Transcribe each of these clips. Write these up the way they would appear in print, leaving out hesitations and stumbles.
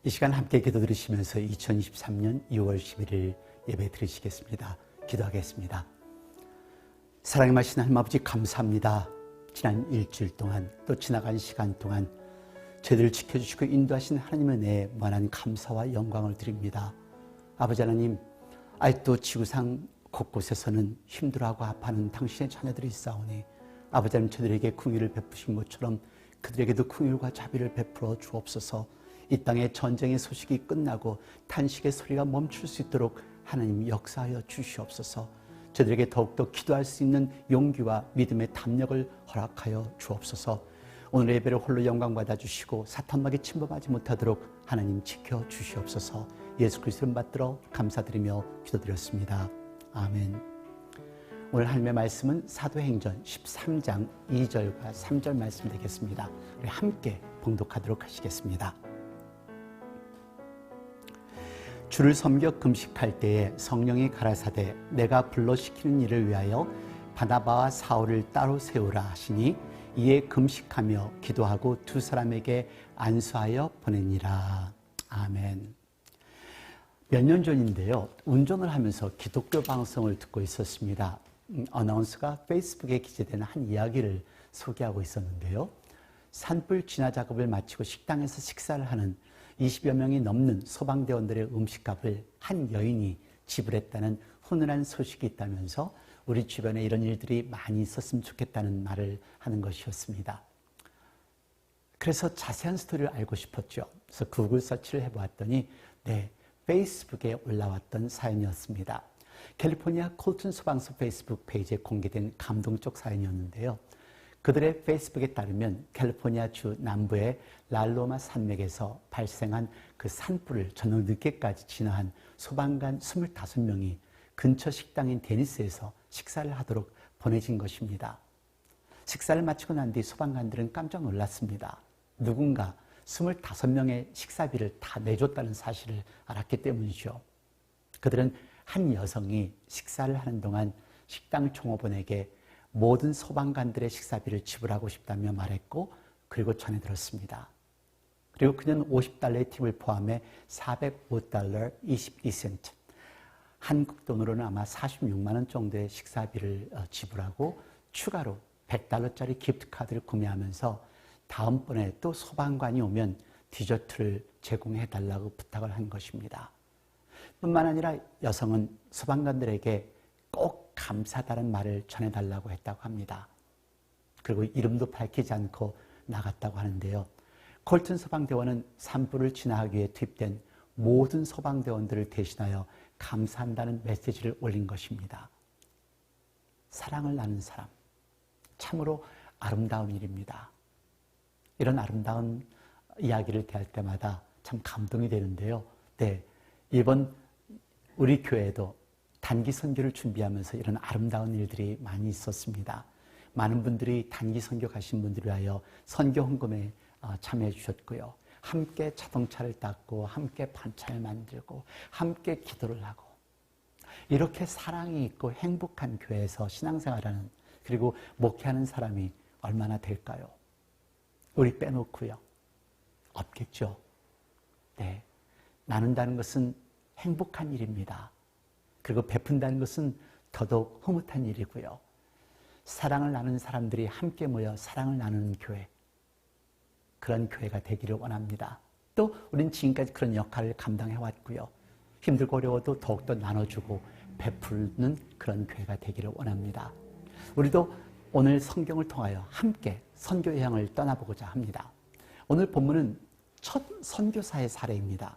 이 시간 함께 기도 드리시면서 2023년 2월 11일 예배 드리시겠습니다. 기도하겠습니다. 사랑의 마신 하나님 아버지 감사합니다. 지난 일주일 동안 또 지나간 시간 동안 저희들을 지켜주시고 인도하신 하나님의 은혜에 무한한 감사와 영광을 드립니다. 아버지 하나님, 아직도 지구상 곳곳에서는 힘들어하고 아파하는 당신의 자녀들이 있사오니 아버지 하나님, 저들에게 긍휼을 베푸신 것처럼 그들에게도 긍휼과 자비를 베풀어 주옵소서. 이 땅에 전쟁의 소식이 끝나고 탄식의 소리가 멈출 수 있도록 하나님 역사하여 주시옵소서. 저들에게 더욱더 기도할 수 있는 용기와 믿음의 담력을 허락하여 주옵소서. 오늘 예배를 홀로 영광 받아주시고 사탄막에 침범하지 못하도록 하나님 지켜주시옵소서. 예수 그리스도를 받들어 감사드리며 기도드렸습니다. 아멘. 오늘 하나님의 말씀은 사도행전 13장 2절과 3절 말씀 되겠습니다. 우리 함께 봉독하도록 하시겠습니다. 주를 섬겨 금식할 때에 성령이 가라사대 내가 불러시키는 일을 위하여 바나바와 사울을 따로 세우라 하시니 이에 금식하며 기도하고 두 사람에게 안수하여 보내니라. 아멘. 몇 년 전인데요, 운전을 하면서 기독교 방송을 듣고 있었습니다. 어나운서가 페이스북에 기재된 한 이야기를 소개하고 있었는데요, 산불 진화 작업을 마치고 식당에서 식사를 하는 20여 명이 넘는 소방대원들의 음식값을 한 여인이 지불했다는 훈훈한 소식이 있다면서 우리 주변에 이런 일들이 많이 있었으면 좋겠다는 말을 하는 것이었습니다. 그래서 자세한 스토리를 알고 싶었죠. 그래서 구글 서치를 해보았더니 페이스북에 올라왔던 사연이었습니다. 캘리포니아 콜튼 소방서 페이스북 페이지에 공개된 감동적 사연이었는데요. 그들의 페이스북에 따르면 캘리포니아 주 남부의 랄로마 산맥에서 발생한 그 산불을 저녁 늦게까지 진화한 소방관 25명이 근처 식당인 데니스에서 식사를 하도록 보내진 것입니다. 식사를 마치고 난 뒤 소방관들은 깜짝 놀랐습니다. 누군가 25명의 식사비를 다 내줬다는 사실을 알았기 때문이죠. 그들은 한 여성이 식사를 하는 동안 식당 종업원에게 모든 소방관들의 식사비를 지불하고 싶다며 말했고, 그리고 전해 들었습니다. 그리고 그녀는 $50의 팁을 포함해 $405 22센트, 한국 돈으로는 아마 46만 원 정도의 식사비를 지불하고 추가로 $100짜리 기프트카드를 구매하면서 다음번에 또 소방관이 오면 디저트를 제공해달라고 부탁을 한 것입니다. 뿐만 아니라 여성은 소방관들에게 꼭 감사하다는 말을 전해달라고 했다고 합니다. 그리고 이름도 밝히지 않고 나갔다고 하는데요. 콜튼 소방대원은 산불을 진화하기 위해 투입된 모든 소방대원들을 대신하여 감사한다는 메시지를 올린 것입니다. 사랑을 나눈 사람, 참으로 아름다운 일입니다. 이런 아름다운 이야기를 대할 때마다 참 감동이 되는데요. 이번 우리 교회도 단기 선교를 준비하면서 이런 아름다운 일들이 많이 있었습니다. 많은 분들이 단기 선교 가신 분들을 위하여 선교 헌금에 참여해 주셨고요. 함께 자동차를 닦고 함께 반찬을 만들고 함께 기도를 하고, 이렇게 사랑이 있고 행복한 교회에서 신앙생활하는, 그리고 목회하는 사람이 얼마나 될까요? 우리 빼놓고요. 없겠죠. 나눈다는 것은 행복한 일입니다. 그리고 베푼다는 것은 더더욱 흐뭇한 일이고요. 사랑을 나누는 사람들이 함께 모여 사랑을 나누는 교회, 그런 교회가 되기를 원합니다. 또 우린 지금까지 그런 역할을 감당해왔고요. 힘들고 어려워도 더욱더 나눠주고 베푸는 그런 교회가 되기를 원합니다. 우리도 오늘 성경을 통하여 함께 선교 여행을 떠나보고자 합니다. 오늘 본문은 첫 선교사의 사례입니다.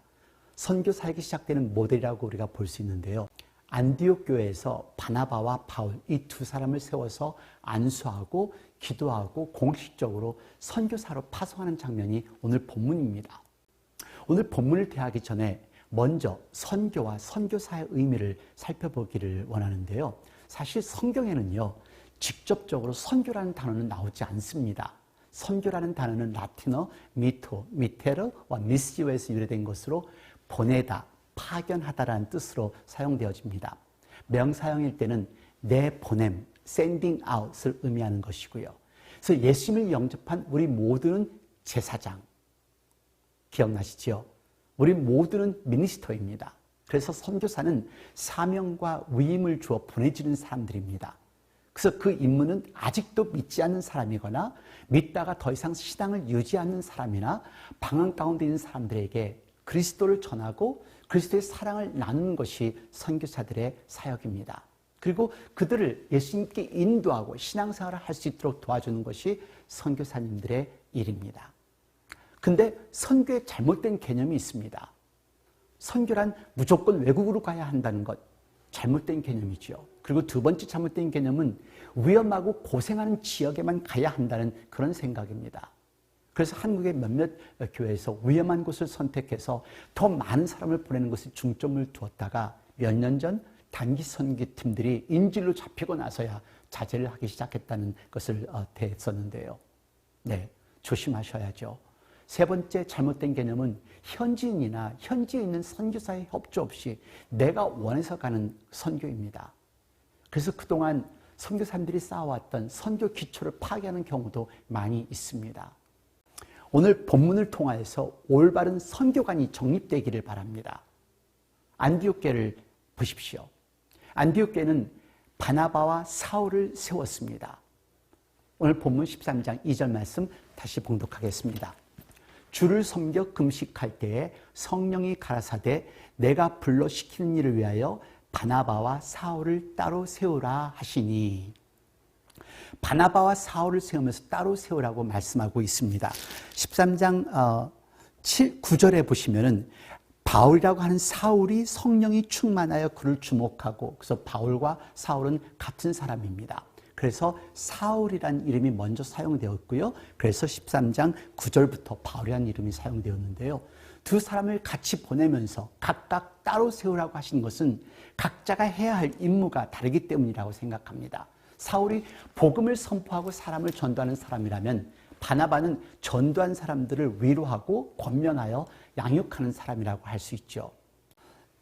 선교사에게 시작되는 모델이라고 우리가 볼 수 있는데요. 안디옥 교회에서 바나바와 바울, 이 두 사람을 세워서 안수하고 기도하고 공식적으로 선교사로 파송하는 장면이 오늘 본문입니다. 오늘 본문을 대하기 전에 먼저 선교와 선교사의 의미를 살펴보기를 원하는데요. 사실 성경에는요, 직접적으로 선교라는 단어는 나오지 않습니다. 선교라는 단어는 라틴어 미테르와 미시오에서 유래된 것으로 보내다, 파견하다라는 뜻으로 사용되어집니다. 명사형일 때는 내보냄, sending out을 의미하는 것이고요. 그래서 예수님을 영접한 우리 모두는 제사장, 기억나시죠? 우리 모두는 미니스터입니다. 그래서 선교사는 사명과 위임을 주어 보내지는 사람들입니다. 그래서 그 임무는 아직도 믿지 않는 사람이거나 믿다가 더 이상 신앙을 유지하는 사람이나 방황 가운데 있는 사람들에게 그리스도를 전하고 그리스도의 사랑을 나누는 것이 선교사들의 사역입니다. 그리고 그들을 예수님께 인도하고 신앙생활을 할 수 있도록 도와주는 것이 선교사님들의 일입니다. 근데 선교에 잘못된 개념이 있습니다. 선교란 무조건 외국으로 가야 한다는 것, 잘못된 개념이죠. 그리고 두 번째 잘못된 개념은 위험하고 고생하는 지역에만 가야 한다는 그런 생각입니다. 그래서 한국의 몇몇 교회에서 위험한 곳을 선택해서 더 많은 사람을 보내는 것에 중점을 두었다가 몇 년 전 단기 선교팀들이 인질로 잡히고 나서야 자제를 하기 시작했다는 것을 대했었는데요. 네, 조심하셔야죠. 세 번째 잘못된 개념은 현지인이나 현지에 있는 선교사의 협조 없이 내가 원해서 가는 선교입니다. 그래서 그동안 선교사님들이 쌓아왔던 선교 기초를 파괴하는 경우도 많이 있습니다. 오늘 본문을 통하여서 올바른 선교관이 정립되기를 바랍니다. 안디옥교회를 보십시오. 안디옥교회는 바나바와 사울을 세웠습니다. 오늘 본문 13장 2절 말씀 다시 봉독하겠습니다. 주를 섬겨 금식할 때에 성령이 가라사대 내가 불러 시키는 일을 위하여 바나바와 사울을 따로 세우라 하시니, 바나바와 사울을 세우면서 따로 세우라고 말씀하고 있습니다. 13장 9절에 보시면은 바울이라고 하는 사울이 성령이 충만하여 그를 주목하고, 그래서 바울과 사울은 같은 사람입니다. 그래서 사울이라는 이름이 먼저 사용되었고요. 그래서 13장 9절부터 바울이라는 이름이 사용되었는데요. 두 사람을 같이 보내면서 각각 따로 세우라고 하신 것은 각자가 해야 할 임무가 다르기 때문이라고 생각합니다. 사울이 복음을 선포하고 사람을 전도하는 사람이라면 바나바는 전도한 사람들을 위로하고 권면하여 양육하는 사람이라고 할 수 있죠.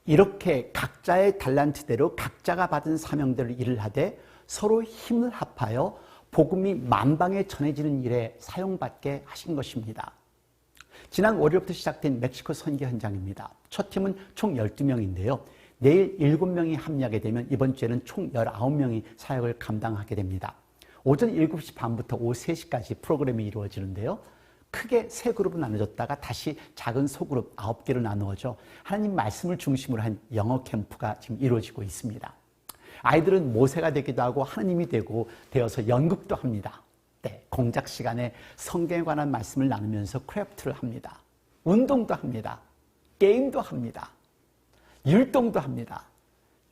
이렇게 각자의 달란트대로 각자가 받은 사명대로 일을 하되 서로 힘을 합하여 복음이 만방에 전해지는 일에 사용받게 하신 것입니다. 지난 월요일부터 시작된 멕시코 선교 현장입니다. 첫 팀은 총 12명인데요. 내일 7명이 합류하게 되면 이번 주에는 총 19명이 사역을 감당하게 됩니다. 오전 7시 반부터 오후 3시까지 프로그램이 이루어지는데요. 크게 세 그룹으로 나눠졌다가 다시 작은 소그룹 9개로 나누어져 하나님 말씀을 중심으로 한 영어 캠프가 지금 이루어지고 있습니다. 아이들은 모세가 되기도 하고 하나님이 되어서 연극도 합니다. 네, 공작 시간에 성경에 관한 말씀을 나누면서 크래프트를 합니다. 운동도 합니다. 게임도 합니다. 율동도 합니다.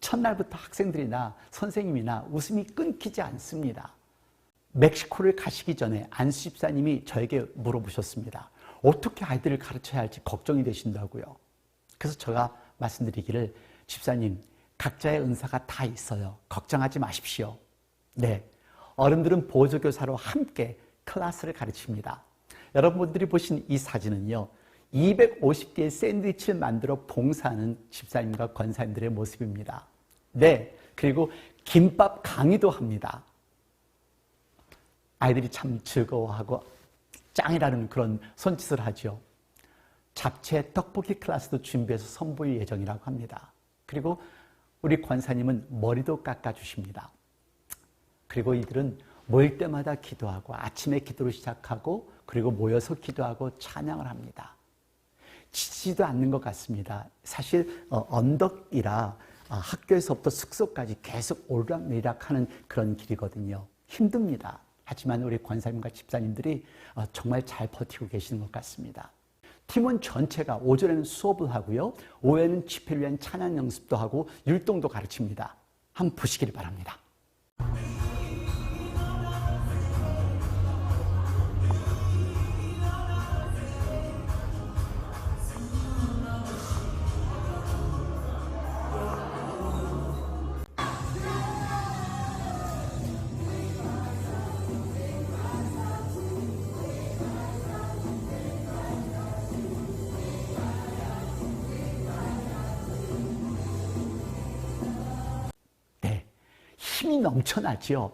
첫날부터 학생들이나 선생님이나 웃음이 끊기지 않습니다. 멕시코를 가시기 전에 안수 집사님이 저에게 물어보셨습니다. 어떻게 아이들을 가르쳐야 할지 걱정이 되신다고요. 그래서 제가 말씀드리기를, 집사님, 각자의 은사가 다 있어요. 걱정하지 마십시오. 네, 어른들은 보조교사로 함께 클래스를 가르칩니다. 여러분들이 보신 이 사진은요, 250개의 샌드위치를 만들어 봉사하는 집사님과 권사님들의 모습입니다. 네, 그리고 김밥 강의도 합니다. 아이들이 참 즐거워하고 짱이라는 그런 손짓을 하죠. 잡채 떡볶이 클래스도 준비해서 선보일 예정이라고 합니다. 그리고 우리 권사님은 머리도 깎아주십니다. 그리고 이들은 모일 때마다 기도하고 아침에 기도를 시작하고 그리고 모여서 기도하고 찬양을 합니다. 지치지도 않는 것 같습니다. 사실 언덕이라 학교에서부터 숙소까지 계속 오르락내리락하는 그런 길이거든요. 힘듭니다. 하지만 우리 권사님과 집사님들이 정말 잘 버티고 계시는 것 같습니다. 팀원 전체가 오전에는 수업을 하고요, 오후에는 집회를 위한 찬양 연습도 하고 율동도 가르칩니다. 한번 보시기를 바랍니다. 힘이 넘쳐나죠.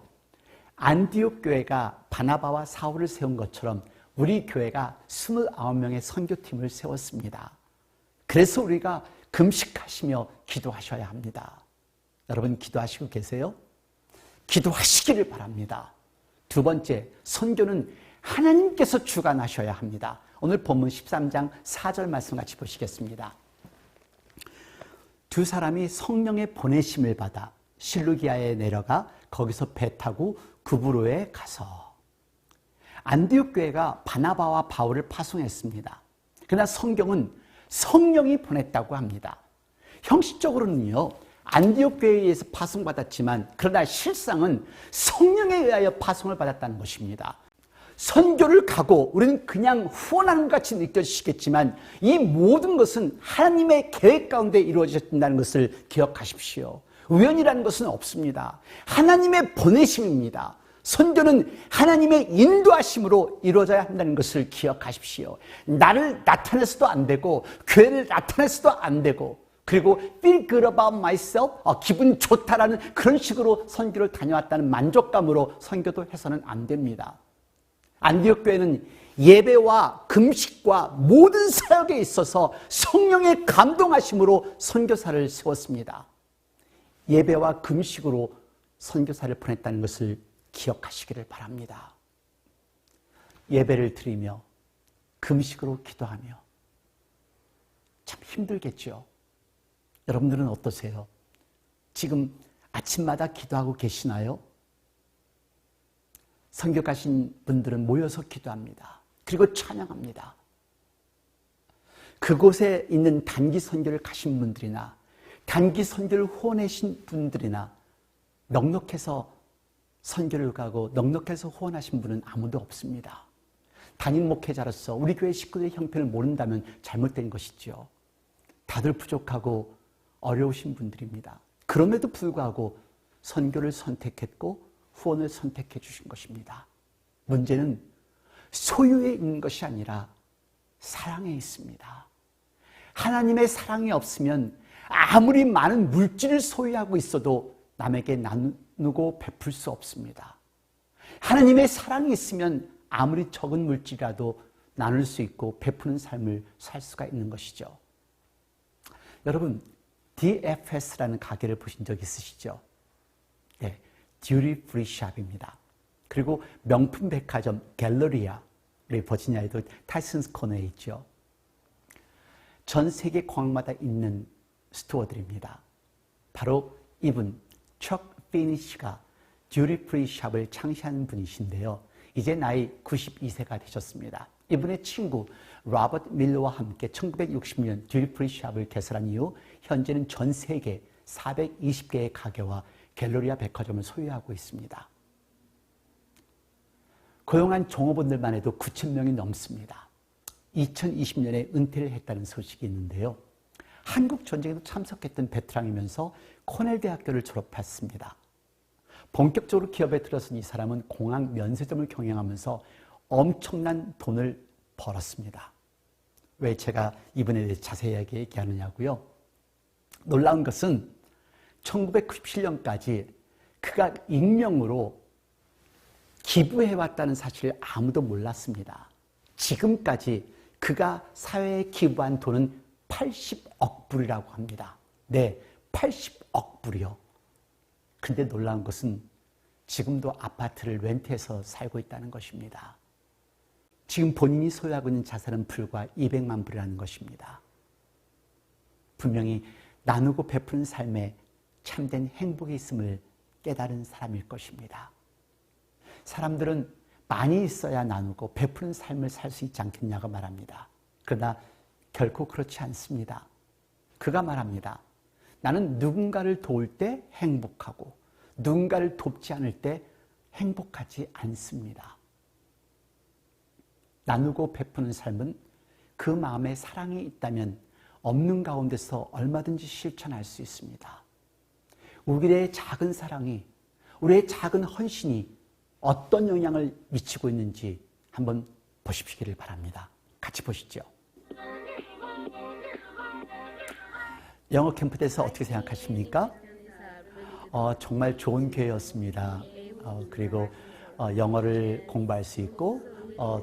안디옥 교회가 바나바와 사울을 세운 것처럼 우리 교회가 29명의 선교팀을 세웠습니다. 그래서 우리가 금식하시며 기도하셔야 합니다. 여러분 기도하시고 계세요? 기도하시기를 바랍니다. 두 번째, 선교는 하나님께서 주관하셔야 합니다. 오늘 본문 13장 4절 말씀 같이 보시겠습니다. 두 사람이 성령의 보내심을 받아 실루기아에 내려가 거기서 배 타고 구브로에 가서 안디옥 교회가 바나바와 바울을 파송했습니다. 그러나 성경은 성령이 보냈다고 합니다. 형식적으로는요, 안디옥 교회에 의해서 파송받았지만 그러나 실상은 성령에 의하여 파송을 받았다는 것입니다. 선교를 가고 우리는 그냥 후원하는 것 같이 느껴지시겠지만 이 모든 것은 하나님의 계획 가운데 이루어진다는 것을 기억하십시오. 우연이라는 것은 없습니다. 하나님의 보내심입니다. 선교는 하나님의 인도하심으로 이루어져야 한다는 것을 기억하십시오. 나를 나타내서도 안 되고 교회를 나타내서도 안 되고 그리고 feel good about myself, 기분 좋다라는 그런 식으로 선교를 다녀왔다는 만족감으로 선교도 해서는 안 됩니다. 안디옥 교회는 예배와 금식과 모든 사역에 있어서 성령의 감동하심으로 선교사를 세웠습니다. 예배와 금식으로 선교사를 보냈다는 것을 기억하시기를 바랍니다. 예배를 드리며 금식으로 기도하며 참 힘들겠죠. 여러분들은 어떠세요? 지금 아침마다 기도하고 계시나요? 선교 가신 분들은 모여서 기도합니다. 그리고 찬양합니다. 그곳에 있는 단기 선교를 가신 분들이나 단기 선교를 후원하신 분들이나 넉넉해서 선교를 가고 넉넉해서 후원하신 분은 아무도 없습니다. 담임 목회자로서 우리 교회 식구들의 형편을 모른다면 잘못된 것이죠. 다들 부족하고 어려우신 분들입니다. 그럼에도 불구하고 선교를 선택했고 후원을 선택해 주신 것입니다. 문제는 소유에 있는 것이 아니라 사랑에 있습니다. 하나님의 사랑이 없으면 아무리 많은 물질을 소유하고 있어도 남에게 나누고 베풀 수 없습니다. 하나님의 사랑이 있으면 아무리 적은 물질이라도 나눌 수 있고 베푸는 삶을 살 수가 있는 것이죠. 여러분, DFS라는 가게를 보신 적 있으시죠? 네, 듀티 프리 샵입니다. 그리고 명품 백화점 갤러리아, 우리 버지니아에도 타이슨스 코너에 있죠. 전 세계 공항마다 있는 스토어들입니다. 바로 이분 척 피니시가 듀티 프리 샵을 창시한 분이신데요. 이제 나이 92세가 되셨습니다. 이분의 친구 로버트 밀러와 함께 1960년 듀티 프리 샵을 개설한 이후 현재는 전 세계 420개의 가게와 갤러리아 백화점을 소유하고 있습니다. 고용한 종업원들만 해도 9,000명이 넘습니다. 2020년에 은퇴를 했다는 소식이 있는데요. 한국 전쟁에도 참석했던 베테랑이면서 코넬 대학교를 졸업했습니다. 본격적으로 기업에 들어선 이 사람은 공항 면세점을 경영하면서 엄청난 돈을 벌었습니다. 왜 제가 이분에 대해 자세히 얘기하느냐고요? 놀라운 것은 1997년까지 그가 익명으로 기부해왔다는 사실을 아무도 몰랐습니다. 지금까지 그가 사회에 기부한 돈은 80억 불이라고 합니다. 네, 80억 불이요. 근데 놀라운 것은 지금도 아파트를 렌트해서 살고 있다는 것입니다. 지금 본인이 소유하고 있는 자산은 불과 200만 불이라는 것입니다. 분명히 나누고 베푸는 삶에 참된 행복이 있음을 깨달은 사람일 것입니다. 사람들은 많이 있어야 나누고 베푸는 삶을 살 수 있지 않겠냐고 말합니다. 그러나 결코 그렇지 않습니다. 그가 말합니다. 나는 누군가를 도울 때 행복하고 누군가를 돕지 않을 때 행복하지 않습니다. 나누고 베푸는 삶은 그 마음에 사랑이 있다면 없는 가운데서 얼마든지 실천할 수 있습니다. 우리의 작은 사랑이, 우리의 작은 헌신이 어떤 영향을 미치고 있는지 한번 보십시기를 바랍니다. 같이 보시죠. 영어 캠프 대해서 어떻게 생각하십니까? 정말 좋은 교회였습니다. 그리고 영어를 공부할 수 있고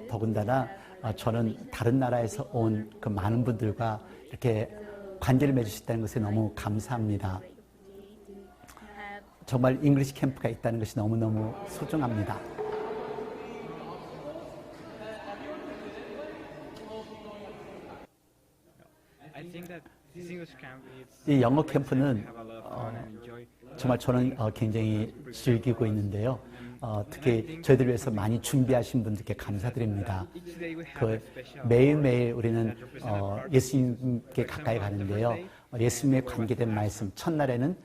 더군다나 저는 다른 나라에서 온 그 많은 분들과 이렇게 관계를 맺을 수 있다는 것에 너무 감사합니다. 정말 잉글리시 캠프가 있다는 것이 너무너무 소중합니다. 이 영어 캠프는 정말 저는 굉장히 즐기고 있는데요. 특히 저희들 위해서 많이 준비하신 분들께 감사드립니다. 매일매일 우리는 예수님께 가까이 가는데요. 예수님에 관계된 말씀, 첫날에는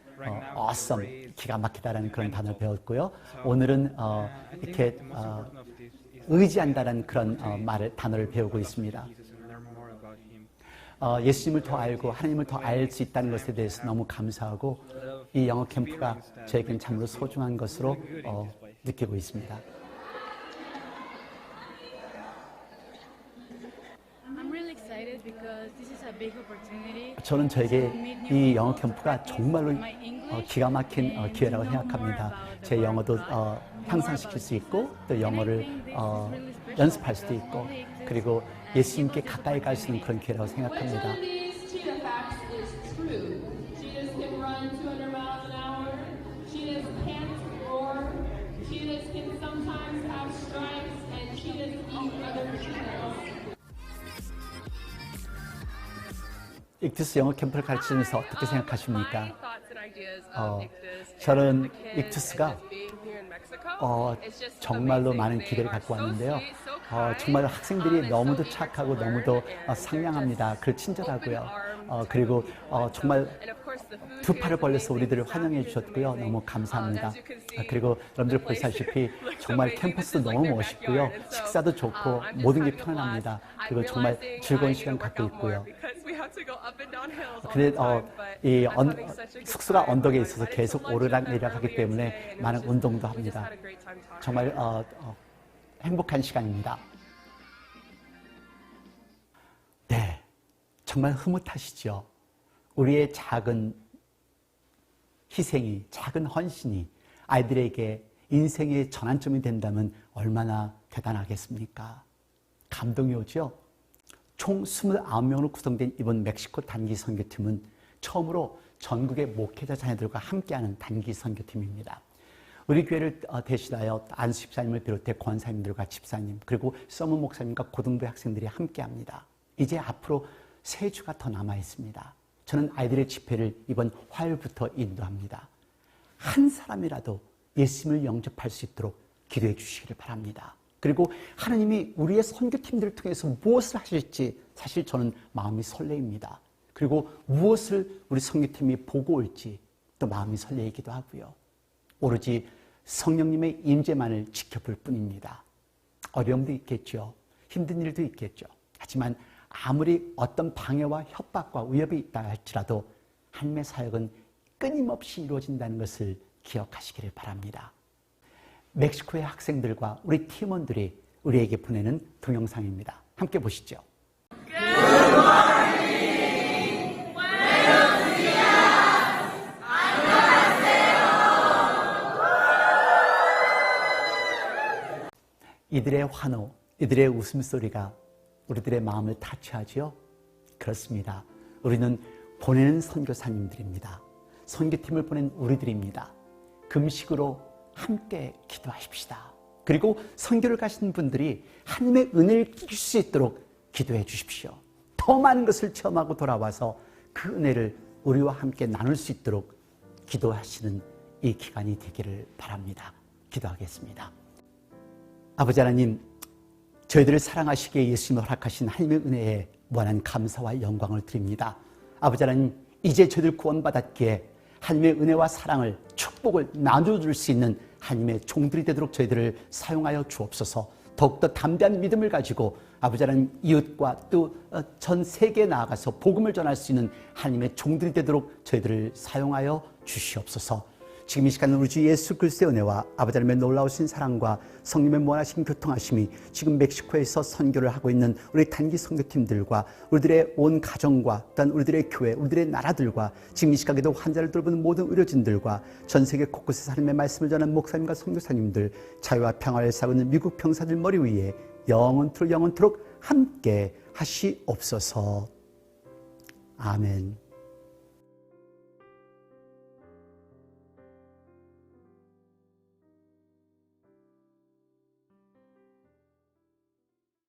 awesome, 기가 막히다라는 그런 단어를 배웠고요. 오늘은 이렇게 의지한다라는 그런 단어를 배우고 있습니다. 예수님을 더 알고 하나님을 더 알 수 있다는 것에 대해서 너무 감사하고 이 영어 캠프가 저에게는 참으로 소중한 것으로 느끼고 있습니다. 저는 저에게 이 영어 캠프가 정말로 기가 막힌 기회라고 생각합니다. 제 영어도 향상시킬 수 있고 또 영어를 연습할 수도 있고 그리고 예수님께 가까이 갈 수 있는 그런 기회라고 생각합니다. 익투스 영어 캠프를 가르치면서 어떻게 생각하십니까? 저는 익투스가 정말로 많은 기대를 갖고 왔는데요. 정말 학생들이 너무도 착하고 너무도 상냥합니다. 그리고 친절하고요. 그리고 정말 두 팔을 벌려서 우리들을 환영해 주셨고요. 너무 감사합니다. 그리고 여러분들 보시다시피 정말 캠퍼스도 너무 멋있고요. 식사도 좋고 모든 게 편안합니다. 그리고 정말 즐거운 시간 갖고 있고요. 근데 숙소가 언덕에 있어서 계속 오르락내리락 하기 때문에 많은 운동도 합니다. 정말 행복한 시간입니다. 네, 정말 흐뭇하시죠? 우리의 작은 희생이, 작은 헌신이 아이들에게 인생의 전환점이 된다면 얼마나 대단하겠습니까? 감동이 오죠? 총 29명으로 구성된 이번 멕시코 단기 선교팀은 처음으로 전국의 목회자 자녀들과 함께하는 단기 선교팀입니다. 우리 교회를 대신하여 안수 집사님을 비롯해 권사님들과 집사님 그리고 서무 목사님과 고등부 학생들이 함께합니다. 이제 앞으로 3주가 더 남아 있습니다. 저는 아이들의 집회를 이번 화요일부터 인도합니다. 한 사람이라도 예수님을 영접할 수 있도록 기도해 주시기를 바랍니다. 그리고 하나님이 우리의 선교팀들을 통해서 무엇을 하실지 사실 저는 마음이 설레입니다. 그리고 무엇을 우리 선교팀이 보고 올지 또 마음이 설레이기도 하고요. 오로지 성령님의 임재만을 지켜볼 뿐입니다. 어려움도 있겠죠. 힘든 일도 있겠죠. 하지만 아무리 어떤 방해와 협박과 위협이 있다 할지라도 하나님의 사역은 끊임없이 이루어진다는 것을 기억하시기를 바랍니다. 멕시코의 학생들과 우리 팀원들이 우리에게 보내는 동영상입니다. 함께 보시죠. 이들의 환호, 이들의 웃음소리가 우리들의 마음을 타치하지요? 그렇습니다. 우리는 보내는 선교사님들입니다. 선교팀을 보낸 우리들입니다. 금식으로 함께 기도하십시다. 그리고 선교를 가신 분들이 하나님의 은혜를 끼칠 수 있도록 기도해 주십시오. 더 많은 것을 체험하고 돌아와서 그 은혜를 우리와 함께 나눌 수 있도록 기도하시는 이 기간이 되기를 바랍니다. 기도하겠습니다. 아버지 하나님, 저희들을 사랑하시기에 예수님을 허락하신 하나님의 은혜에 무한한 감사와 영광을 드립니다. 아버지 하나님, 이제 저희들 구원받았기에 하나님의 은혜와 사랑을, 축복을 나눠줄 수 있는 하나님의 종들이 되도록 저희들을 사용하여 주옵소서. 더욱더 담대한 믿음을 가지고 아버지 하나님 이웃과 또 전 세계에 나아가서 복음을 전할 수 있는 하나님의 종들이 되도록 저희들을 사용하여 주시옵소서. 지금 이 시간 우리 주 예수 그리스도의 은혜와 아버지 하나님의 놀라우신 사랑과 성령의 무한하신 교통하심이 지금 멕시코에서 선교를 하고 있는 우리 단기 선교팀들과 우리들의 온 가정과 또한 우리들의 교회, 우리들의 나라들과 지금 이 시각에도 환자를 돌보는 모든 의료진들과 전 세계 곳곳에서 하나님의 말씀을 전하는 목사님과 선교사님들, 자유와 평화를 쌓고 있는 미국 병사들 머리 위에 영원토록 함께 하시옵소서. 아멘.